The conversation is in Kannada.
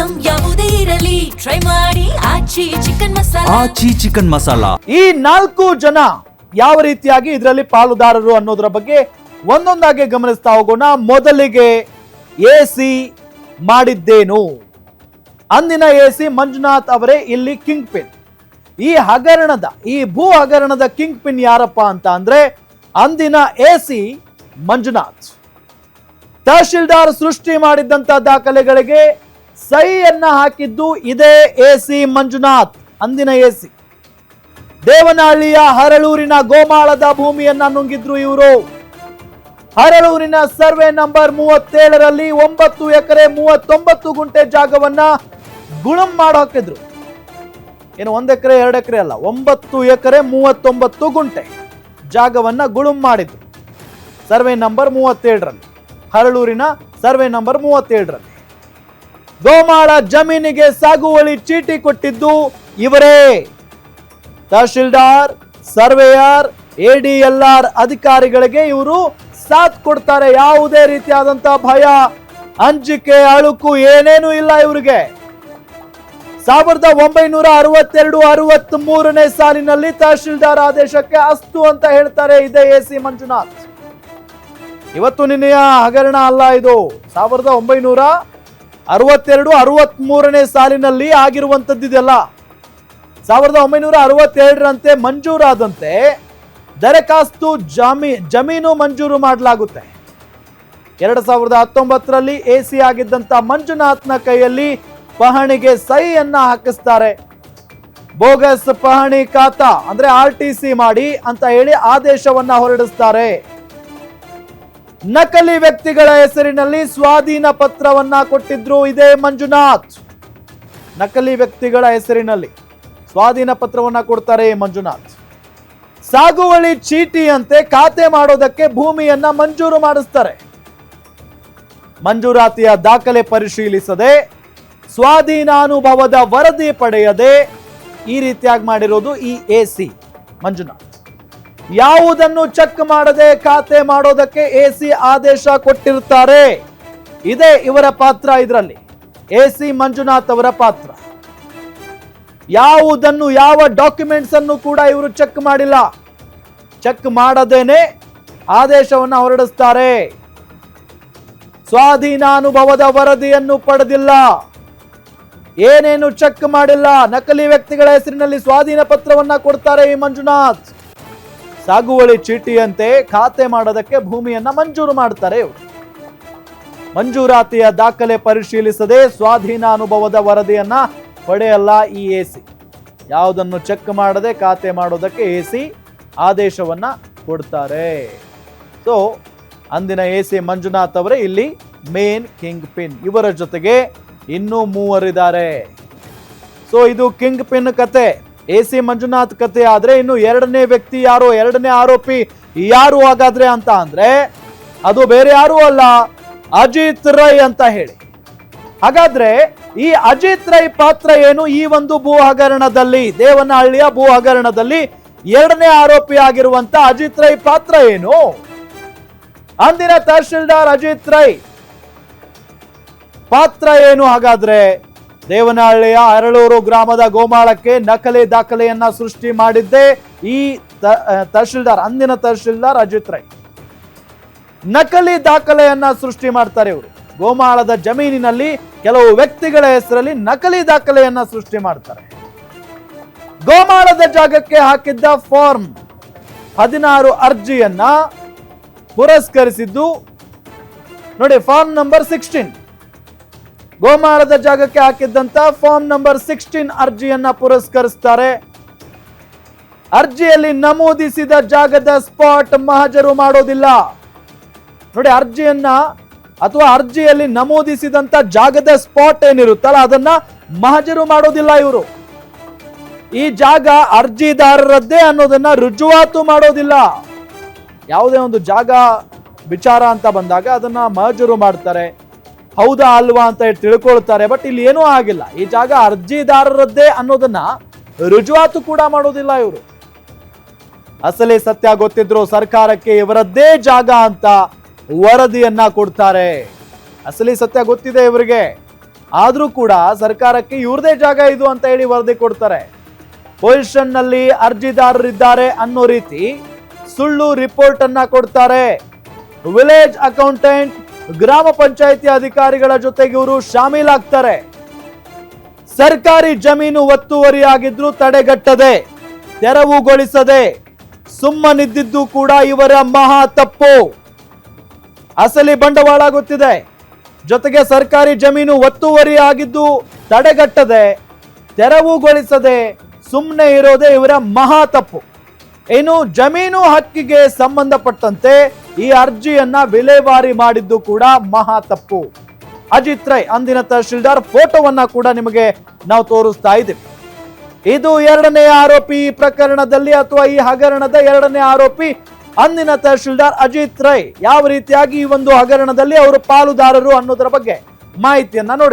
ಐಟಂ ಯಾವುದೇ ಇರಲಿ ಟ್ರೈ ಮಾಡಿ ಆಚಿ ಚಿಕನ್ ಮಸಾಲಾ. ಆಚಿ ಚಿಕನ್ ಮಸಾಲಾ. ಈ 4 ಜನ ಯಾವ ರೀತಿಯಾಗಿ ಇದರಲ್ಲಿ ಪಾಲುದಾರರು ಅನ್ನೋದರ ಬಗ್ಗೆ ಒಂದೊಂದಾಗಿ ಗಮನಿಸ್ತಾ ಹೋಗೋಣ. ಮೊದಲಿಗೆ ಎಸಿ ಮಾಡಿದ್ದೇನು? ಅಂದಿನ ಎಸಿ ಮಂಜುನಾಥ್ ಅವರೇ ಇಲ್ಲಿ ಕಿಂಗ್ ಪಿನ್. ಈ ಹಗರಣದ, ಈ ಭೂ ಹಗರಣದ ಕಿಂಗ್ ಪಿನ್ ಯಾರಪ್ಪ ಅಂತ ಅಂದ್ರೆ ಅಂದಿನ ಎಸಿ ಮಂಜುನಾಥ್. ತಹಶೀಲ್ದಾರ್ ಸೃಷ್ಟಿ ಮಾಡಿದ್ದಂತ ದಾಖಲೆಗಳಿಗೆ ಸಹಿಯನ್ನ ಹಾಕಿದ್ದು ಇದೇ ಎಸಿ ಮಂಜುನಾಥ್, ಅಂದಿನ ಎಸಿ. ದೇವನಹಳ್ಳಿಯ ಹರಳೂರಿನ ಗೋಮಾಳದ ಭೂಮಿಯನ್ನ ನುಂಗಿದ್ರು ಇವರು. ಹರಳೂರಿನ ಸರ್ವೆ ನಂಬರ್ 37ರಲ್ಲಿ 9 ಎಕರೆ 39 ಗುಂಟೆ ಜಾಗವನ್ನ ಗುಣಂ ಮಾಡಿ ಹಾಕಿದ್ರು. ಏನು 1 ಎಕರೆ 2 ಎಕರೆ ಅಲ್ಲ, 9 ಎಕರೆ 39 ಗುಂಟೆ ಜಾಗವನ್ನ ಗುಳುಂ ಮಾಡಿದ್ರು. ಸರ್ವೆ ನಂಬರ್ 37ರಲ್ಲಿ, ಹರಳೂರಿನ ಸರ್ವೆ ನಂಬರ್ 37ರಲ್ಲಿ ಗೋಮಾಳ ಜಮೀನಿಗೆ ಸಾಗುವಳಿ ಚೀಟಿ ಕೊಟ್ಟಿದ್ದು ಇವರೇ. ತಹಶೀಲ್ದಾರ್, ಸರ್ವೇಯರ್, ಎಡಿಎಲ್ಆರ್ ಅಧಿಕಾರಿಗಳಿಗೆ ಇವರು ಸಾಥ್ ಕೊಡ್ತಾರೆ. ಯಾವುದೇ ರೀತಿಯಾದಂತಹ ಭಯ, ಅಂಜಿಕೆ, ಅಳುಕು ಏನೇನೂ ಇಲ್ಲ ಇವರಿಗೆ. 1962-63ನೇ ಸಾಲಿನಲ್ಲಿ ತಹಶೀಲ್ದಾರ್ ಆದೇಶಕ್ಕೆ ಅಸ್ತು ಅಂತ ಹೇಳ್ತಾರೆ ಇದೇ ಎಸಿ ಮಂಜುನಾಥ್. ಇವತ್ತು ನಿನ್ನೆಯ ಹಗರಣ ಅಲ್ಲ ಇದು. 1962-63ನೇ ಸಾಲಿನಲ್ಲಿ ಆಗಿರುವಂತದ್ದಿದೆಲ್ಲ. 1962ರಂತೆ ಮಂಜೂರಾದಂತೆ ದರಖಾಸ್ತು ಜಮೀನು ಮಂಜೂರು ಮಾಡಲಾಗುತ್ತೆ. 2019ರಲ್ಲಿ ಎಸಿ ಆಗಿದ್ದಂತ ಮಂಜುನಾಥ್ನ ಕೈಯಲ್ಲಿ ಪಹಣಿಗೆ ಸಹಿಯನ್ನ ಹಾಕಿಸ್ತಾರೆ. ಬೋಗಸ್ ಪಹಣಿ ಖಾತಾ ಅಂದ್ರೆ RTC ಮಾಡಿ ಅಂತ ಹೇಳಿ ಆದೇಶವನ್ನ ಹೊರಡಿಸ್ತಾರೆ. ನಕಲಿ ವ್ಯಕ್ತಿಗಳ ಹೆಸರಿನಲ್ಲಿ ಸ್ವಾಧೀನ ಪತ್ರವನ್ನ ಕೊಟ್ಟಿದ್ರು ಇದೇ ಮಂಜುನಾಥ್. ನಕಲಿ ವ್ಯಕ್ತಿಗಳ ಹೆಸರಿನಲ್ಲಿ ಸ್ವಾಧೀನ ಪತ್ರವನ್ನ ಕೊಡ್ತಾರೆ ಮಂಜುನಾಥ್. ಸಾಗುವಳಿ ಚೀಟಿಯಂತೆ ಖಾತೆ ಮಾಡೋದಕ್ಕೆ ಭೂಮಿಯನ್ನ ಮಂಜೂರು ಮಾಡಿಸ್ತಾರೆ. ಮಂಜೂರಾತಿಯ ದಾಖಲೆ ಪರಿಶೀಲಿಸದೆ, ಸ್ವಾಧೀನಾನುಭವದ ವರದಿ ಪಡೆಯದೆ ಈ ರೀತಿಯಾಗಿ ಮಾಡಿರೋದು ಈ ಎಸಿ ಮಂಜುನಾಥ್. ಯಾವುದನ್ನು ಚೆಕ್ ಮಾಡದೆ ಖಾತೆ ಮಾಡೋದಕ್ಕೆ ಎಸಿ ಆದೇಶ ಕೊಟ್ಟಿರ್ತಾರೆ. ಇದೇ ಇವರ ಪಾತ್ರ. ಇದರಲ್ಲಿ ಎಸಿ ಮಂಜುನಾಥ್ ಅವರ ಪಾತ್ರ. ಯಾವುದನ್ನು, ಯಾವ ಡಾಕ್ಯುಮೆಂಟ್ಸ್ ಅನ್ನು ಕೂಡ ಇವರು ಚೆಕ್ ಮಾಡಿಲ್ಲ. ಚೆಕ್ ಮಾಡದೇನೆ ಆದೇಶವನ್ನು ಹೊರಡಿಸ್ತಾರೆ. ಸ್ವಾಧೀನಾನುಭವದ ವರದಿಯನ್ನು ಪಡೆದಿಲ್ಲ, ಏನೇನು ಚೆಕ್ ಮಾಡಿಲ್ಲ. ನಕಲಿ ವ್ಯಕ್ತಿಗಳ ಹೆಸರಿನಲ್ಲಿ ಸ್ವಾಧೀನ ಪತ್ರವನ್ನ ಕೊಡ್ತಾರೆ ಈ ಮಂಜುನಾಥ್. ಸಾಗುವಳಿ ಚೀಟಿಯಂತೆ ಖಾತೆ ಮಾಡೋದಕ್ಕೆ ಭೂಮಿಯನ್ನ ಮಂಜೂರು ಮಾಡ್ತಾರೆ ಇವರು. ಮಂಜೂರಾತಿಯ ದಾಖಲೆ ಪರಿಶೀಲಿಸದೆ ಸ್ವಾಧೀನಾನುಭವದ ವರದಿಯನ್ನ ಪಡೆಯಲ್ಲ ಈ ಎಸಿ. ಯಾವುದನ್ನು ಚೆಕ್ ಮಾಡದೆ ಖಾತೆ ಮಾಡೋದಕ್ಕೆ ಎಸಿ ಆದೇಶವನ್ನ ಕೊಡ್ತಾರೆ. ಸೊ ಅಂದಿನ ಎಸಿ ಮಂಜುನಾಥ್ ಅವರೇ ಇಲ್ಲಿ ಮೇನ್ ಕಿಂಗ್ ಪಿನ್. ಇವರ ಜೊತೆಗೆ ಇನ್ನೂ 3 ಇದ್ದಾರೆ. ಸೊ ಇದು ಕಿಂಗ್ ಪಿನ್ ಕತೆ, ಎಸಿ ಮಂಜುನಾಥ್ ಕತೆ. ಆದ್ರೆ ಇನ್ನು 2ನೇ ವ್ಯಕ್ತಿ ಯಾರು, 2ನೇ ಆರೋಪಿ ಯಾರು ಹಾಗಾದ್ರೆ ಅಂತ ಅಂದ್ರೆ ಅದು ಬೇರೆ ಯಾರು ಅಲ್ಲ, ಅಜಿತ್ ರೈ ಅಂತ ಹೇಳಿ. ಹಾಗಾದ್ರೆ ಈ ಅಜಿತ್ ರೈ ಪಾತ್ರ ಏನು ಈ ಒಂದು ಭೂ ಹಗರಣದಲ್ಲಿ, ದೇವನಹಳ್ಳಿಯ ಭೂ ಹಗರಣದಲ್ಲಿ 2ನೇ ಆರೋಪಿ ಆಗಿರುವಂತ ಅಜಿತ್ ರೈ ಪಾತ್ರ ಏನು? ಅಂದಿನ ತಹಶೀಲ್ದಾರ್ ಅಜಿತ್ ರೈ ಪಾತ್ರ ಏನು? ಹಾಗಾದ್ರೆ ದೇವನಹಳ್ಳಿಯ ಅರಳೂರು ಗ್ರಾಮದ ಗೋಮಾಳಕ್ಕೆ ನಕಲಿ ದಾಖಲೆಯನ್ನ ಸೃಷ್ಟಿ ಮಾಡಿದ್ದೆ ಈ ತಹಶೀಲ್ದಾರ್, ಅಂದಿನ ತಹಶೀಲ್ದಾರ್ ಅಜಿತ್ ರೈ. ನಕಲಿ ದಾಖಲೆಯನ್ನ ಸೃಷ್ಟಿ ಮಾಡ್ತಾರೆ ಇವರು. ಗೋಮಾಳದ ಜಮೀನಿನಲ್ಲಿ ಕೆಲವು ವ್ಯಕ್ತಿಗಳ ಹೆಸರಲ್ಲಿ ನಕಲಿ ದಾಖಲೆಯನ್ನ ಸೃಷ್ಟಿ ಮಾಡ್ತಾರೆ. ಗೋಮಾಳದ ಜಾಗಕ್ಕೆ ಹಾಕಿದ್ದ ಫಾರ್ಮ್ 16 ಅರ್ಜಿಯನ್ನ ಪುರಸ್ಕರಿಸಿದ್ದು ನೋಡಿ. ಫಾರ್ಮ್ ನಂಬರ್ 16, ಗೋಮಾಳದ ಜಾಗಕ್ಕೆ ಹಾಕಿದ್ದಂತ ಫಾರ್ಮ್ ನಂಬರ್ 16 ಅರ್ಜಿಯನ್ನ ಪುರಸ್ಕರಿಸ್ತಾರೆ. ಅರ್ಜಿಯಲ್ಲಿ ನಮೂದಿಸಿದ ಜಾಗದ ಸ್ಪಾಟ್ ಮಹಜರು ಮಾಡೋದಿಲ್ಲ ನೋಡಿ. ಅರ್ಜಿಯನ್ನ ಅಥವಾ ಅರ್ಜಿಯಲ್ಲಿ ನಮೂದಿಸಿದಂತ ಜಾಗದ ಸ್ಪಾಟ್ ಏನಿರುತ್ತಲ್ಲ ಅದನ್ನ ಮಹಜರು ಮಾಡೋದಿಲ್ಲ ಇವರು. ಈ ಜಾಗ ಅರ್ಜಿದಾರರದ್ದೇ ಅನ್ನೋದನ್ನ ರುಜುವಾತು ಮಾಡೋದಿಲ್ಲ. ಯಾವುದೇ ಒಂದು ಜಾಗ ವಿಚಾರ ಅಂತ ಬಂದಾಗ ಅದನ್ನ ಮಹಜರು ಮಾಡ್ತಾರೆ, ಹೌದಾ ಅಲ್ವಾ ಅಂತ ತಿಳ್ಕೊಳ್ತಾರೆ. ಬಟ್ ಇಲ್ಲಿ ಏನೂ ಆಗಿಲ್ಲ. ಈ ಜಾಗ ಅರ್ಜಿದಾರರದ್ದೇ ಅನ್ನೋದನ್ನ ರುಜುವಾತು ಕೂಡ ಮಾಡೋದಿಲ್ಲ ಇವರು. ಅಸಲಿ ಸತ್ಯ ಗೊತ್ತಿದ್ರು ಸರ್ಕಾರಕ್ಕೆ ಇವರದ್ದೇ ಜಾಗ ಅಂತ ವರದಿಯನ್ನ ಕೊಡ್ತಾರೆ. ಅಸಲಿ ಸತ್ಯ ಗೊತ್ತಿದೆ ಇವರಿಗೆ. ಆದ್ರೂ ಕೂಡ ಸರ್ಕಾರಕ್ಕೆ ಇವ್ರದೇ ಜಾಗ ಇದು ಅಂತ ಹೇಳಿ ವರದಿ ಕೊಡ್ತಾರೆ. ಪೊಸಿಷನ್ ನಲ್ಲಿ ಅರ್ಜಿದಾರರಿದ್ದಾರೆ ಅನ್ನೋ ರೀತಿ ಸುಳ್ಳು ರಿಪೋರ್ಟ್ ಅನ್ನ ಕೊಡ್ತಾರೆ. ವಿಲೇಜ್ ಅಕೌಂಟೆಂಟ್, ಗ್ರಾಮ ಪಂಚಾಯಿತಿ ಅಧಿಕಾರಿಗಳ ಜೊತೆಗೆ ಇವರು ಶಾಮೀಲಾಗ್ತಾರೆ. ಸರ್ಕಾರಿ ಜಮೀನು ಒತ್ತುವರಿಯಾಗಿದ್ರು ತಡೆಗಟ್ಟದೆ, ತೆರವುಗೊಳಿಸದೆ ಸುಮ್ಮನಿದ್ದಿದ್ದು ಕೂಡ ಇವರ ಮಹಾ ತಪ್ಪು. ಅಸಲಿ ಬಂಡವಾಳ ಗೊತ್ತಿದೆ, ಜೊತೆಗೆ ಸರ್ಕಾರಿ ಜಮೀನು ಒತ್ತುವರಿ ಆಗಿದ್ದು ತಡೆಗಟ್ಟದೆ, ತೆರವುಗೊಳಿಸದೆ ಸುಮ್ಮನೆ ಇರೋದೇ ಇವರ ಮಹಾ ತಪ್ಪು. ಇನ್ನು ಜಮೀನು ಹಕ್ಕಿಗೆ ಸಂಬಂಧಪಟ್ಟಂತೆ ಈ ಅರ್ಜಿಯನ್ನ ವಿಲೇವಾರಿ ಮಾಡಿದ್ದು ಕೂಡ ಮಹಾ ತಪ್ಪು. ಅಜಿತ್ ರೈ ಅಂದಿನ ತಹಶೀಲ್ದಾರ್ ಫೋಟೋವನ್ನ ಕೂಡ ನಿಮಗೆ ನಾವು ತೋರಿಸ್ತಾ ಇದ್ದೀವಿ. ಇದು ಎರಡನೇ ಆರೋಪಿ ಈ ಪ್ರಕರಣದಲ್ಲಿ, ಅಥವಾ ಈ ಹಗರಣದ ಎರಡನೇ ಆರೋಪಿ ಅಂದಿನ ತಹಶೀಲ್ದಾರ್ ಅಜಿತ್ ರೈ. ಯಾವ ರೀತಿಯಾಗಿ ಈ ಒಂದು ಹಗರಣದಲ್ಲಿ ಅವರು ಪಾಲುದಾರರು ಅನ್ನೋದರ ಬಗ್ಗೆ ಮಾಹಿತಿಯನ್ನ ನೋಡಿ.